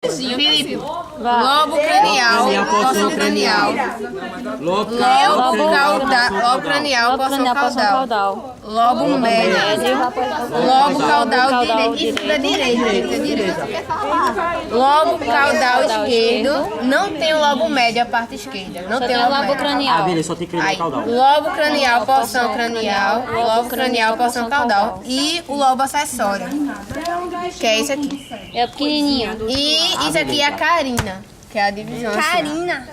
Felipe, lobo cranial, poção cranial. Lobo cranial, poção caudal. Lobo médio, lobo caudal direito. Isso da direita. Lobo caudal esquerdo. Não tem o lobo médio, a parte esquerda. Não tem o lobo cranial. Ah, beleza, só tem cranial caudal. Lobo cranial, poção cranial. Lobo cranial, poção caudal. E o lobo acessório, que é esse aqui. É o pequenininho. E isso aqui é a carina, que é a divisão. Carina.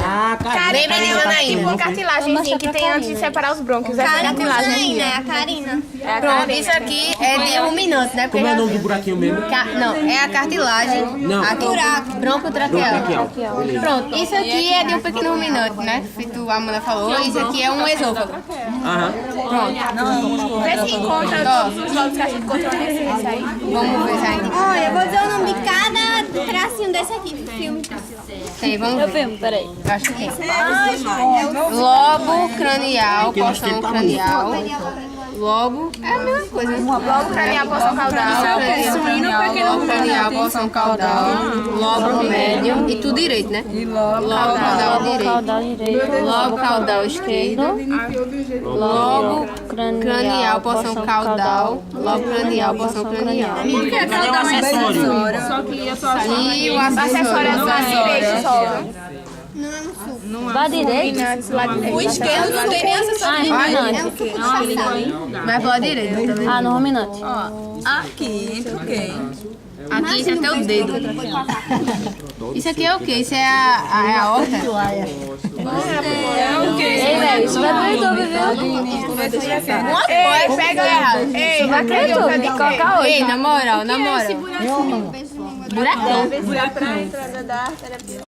Ah, cara. Lembra de Janaína? Uma cartilagemzinha que tem antes de separar os brônquios. É a cartilagem. É a Karina. Pronto, isso aqui é de ruminante, né? Como é o nome do buraquinho mesmo? Não, é a cartilagem. Não. Aqui, broncotraqueal. Broncotraqueal. Beleza. Pronto, isso aqui é de um pequeno ruminante, né? Que a Amanda falou. Isso aqui é um esôfago. Aham. Vê se encontra todos os lobos que a gente encontrou nesse aí. Vamos ver se a gente... Olha, eu vou dizer o nome de cada tracinho desse aqui do filme. Tem, vamos Eu ver. filmo, peraí. Acho que é. Lobo cranial, poção cranial. Lobo é a mesma coisa, né? Lobo cranial, poção caudal. Lobo cranial, poção caudal. Lobo médio. E tudo direito, né? Lobo caudal direito. Caudal direito. Lobo caudal esquerdo. Lobo cranial, poção caudal. Lobo cranial, poção cranial. Cadê o acessório? E o Acessório é do lado direito só. Vá direito. O esquerdo não tem nem acessório. Ah, é ruminante. Vai pro lado direito, tá vendo? Ah, no ruminante. Aqui, entre o quê? Aqui isso é até o dedo. Isso aqui é o quê? Isso é a horta? Ei, velho, isso vai pro YouTube, viu? Uma coisa, pega errado. Ei, Vai pro YouTube, coloca hoje. Ei, na moral. Buracão. Buraco pra entrada da terapia.